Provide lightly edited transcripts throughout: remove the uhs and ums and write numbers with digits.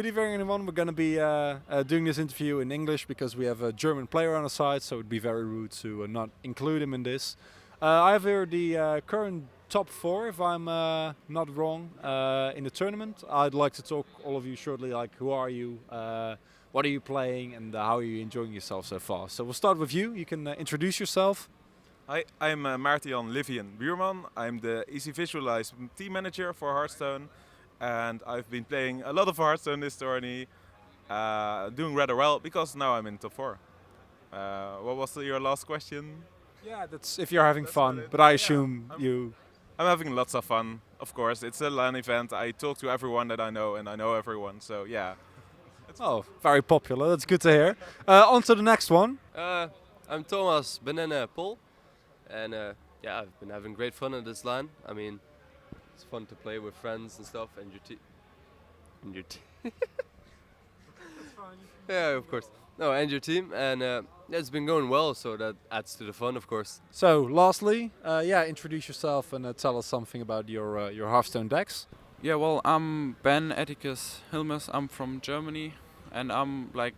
good evening, everyone. We're going to be doing this interview in English because we have a German player on our side, so it would be very rude to not include him in this. I have here the current top 4, if I'm not wrong, in the tournament. I'd like to talk all of you shortly, like who are you, what are you playing, and how are you enjoying yourself so far. So we'll start with you. You can introduce yourself. Hi, I'm Maarten-Jan Livian Buurman. I'm the ECVisualize team manager for Hearthstone, and I've been playing a lot of Hearthstone this tourney, doing rather well because now I'm in top 4. What was your last question? Yeah, that's if you're having fun, but I assume you... I'm having lots of fun, of course. It's a LAN event. I talk to everyone that I know, and I know everyone, so yeah. Oh, very popular. That's good to hear. On to the next one. I'm Thomas Banana Pol, and yeah, I've been having great fun at this LAN. I mean, it's fun to play with friends and stuff, and your team. Yeah, of course. No, and your team, and yeah, it's been going well, so that adds to the fun, of course. So, lastly, yeah, introduce yourself and tell us something about your Hearthstone decks. Yeah, well, I'm Ben Atticus Hilmes. I'm from Germany, and I'm like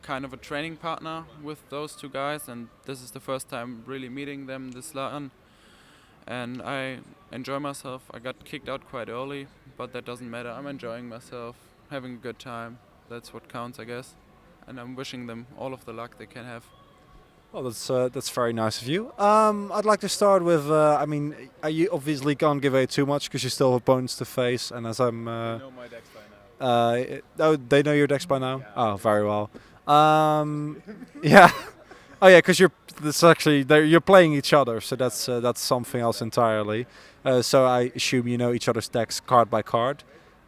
kind of a training partner with those two guys, and this is the first time really meeting them this LAN, and I enjoy myself. I got kicked out quite early, but that doesn't matter. I'm enjoying myself, having a good time. That's what counts, I guess, and I'm wishing them all of the luck they can have. Well, that's very nice of you. I'd like to start with, I mean, you obviously can't give away too much because you still have opponents to face, and as I'm... I know my decks by now. oh, they know your decks by now? Yeah. Oh, very well. Yeah. Oh yeah, because you're playing each other, so that's something else entirely. So I assume you know each other's decks card by card.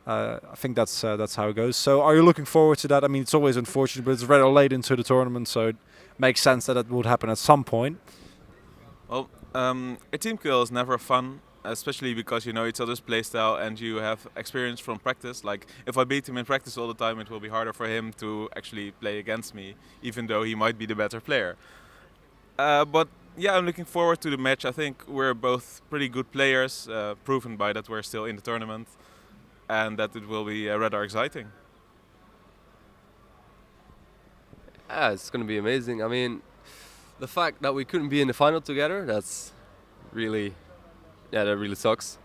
I think that's how it goes. So are you looking forward to that? I mean, it's always unfortunate, but it's rather late into the tournament, so it makes sense that it would happen at some point. Well, a team kill is never fun, especially because you know each other's playstyle and you have experience from practice. Like, if I beat him in practice all the time, it will be harder for him to actually play against me, even though he might be the better player. But yeah, I'm looking forward to the match. I think we're both pretty good players, proven by that we're still in the tournament, and that it will be rather exciting. Yeah, it's gonna be amazing. I mean, the fact that we couldn't be in the final together, that's really, yeah, that really sucks.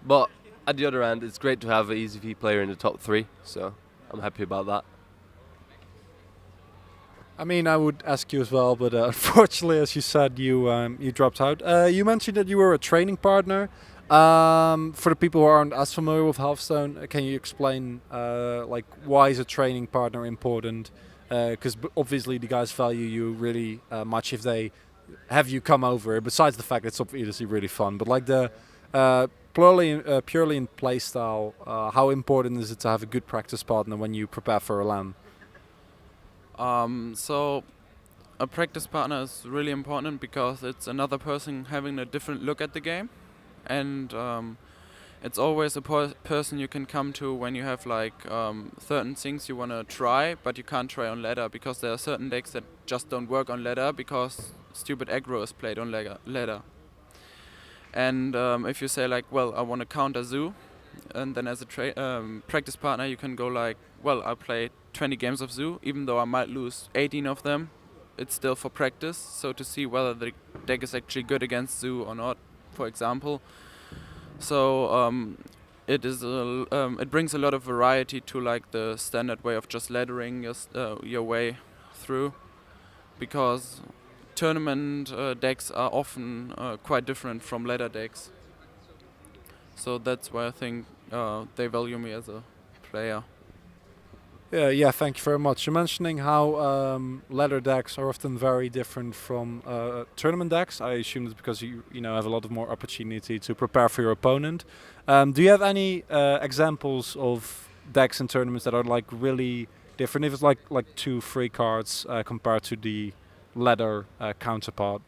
But at the other hand, it's great to have an ECV player in the top 3, so I'm happy about that. I mean, I would ask you as well, but unfortunately, as you said, you dropped out. You mentioned that you were a training partner. For the people who aren't as familiar with Hearthstone, can you explain like why is a training partner important? Because obviously the guys value you really much if they have you come over. Besides the fact it's obviously really fun, but like the purely in playstyle, how important is it to have a good practice partner when you prepare for a LAN? So a practice partner is really important because it's another person having a different look at the game, and it's always a person you can come to when you have like certain things you want to try, but you can't try on ladder because there are certain decks that just don't work on ladder because stupid aggro is played on ladder. And if you say like, well, I want to counter Zoo, and then as a practice partner you can go like, well, I play 20 games of Zoo, even though I might lose 18 of them, it's still for practice, so to see whether the deck is actually good against Zoo or not, for example. So it brings a lot of variety to like the standard way of just laddering your way through, because tournament decks are often quite different from ladder decks. So that's why I think they value me as a player. Yeah, thank you very much. You're mentioning how ladder decks are often very different from tournament decks. I assume it's because you have a lot of more opportunity to prepare for your opponent. Do you have any examples of decks in tournaments that are like really different? If it's like 2 free cards compared to the ladder counterpart.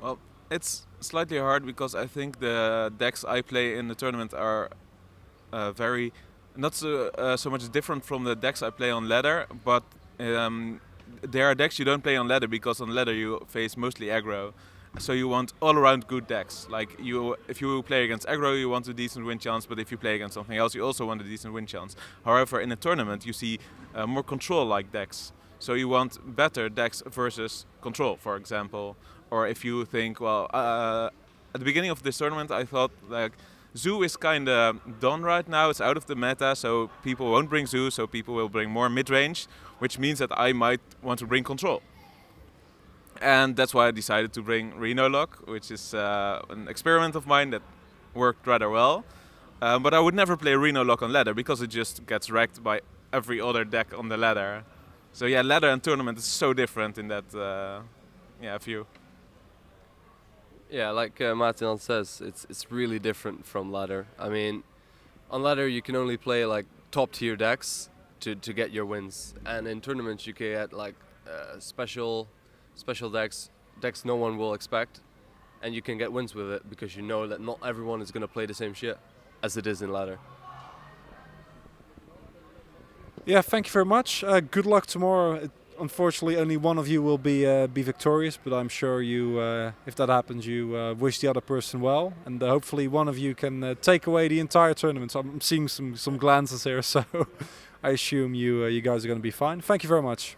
Well, it's slightly hard because I think the decks I play in the tournament are very not so much different from the decks I play on ladder, but there are decks you don't play on ladder because on ladder you face mostly aggro. So you want all-around good decks. Like if you play against aggro, you want a decent win chance, but if you play against something else, you also want a decent win chance. However, in a tournament, you see more control-like decks. So you want better decks versus control, for example. Or if you think, well, at the beginning of this tournament, I thought like Zoo is kind of done right now. It's out of the meta, so people won't bring Zoo, so people will bring more mid-range, which means that I might want to bring control. And that's why I decided to bring Reno Lock, which is an experiment of mine that worked rather well. But I would never play Reno Lock on ladder because it just gets wrecked by every other deck on the ladder. So yeah, ladder and tournament is so different in that view. Yeah, like Martin says, it's really different from ladder. I mean, on ladder you can only play like top tier decks to get your wins, and in tournaments you can get like special decks no one will expect, and you can get wins with it because you know that not everyone is going to play the same shit as it is in ladder. Yeah, thank you very much. Good luck tomorrow. Unfortunately, only one of you will be victorious, but I'm sure you, if that happens, you wish the other person well, and hopefully one of you can take away the entire tournament. So I'm seeing some glances here, so I assume you guys are going to be fine. Thank you very much.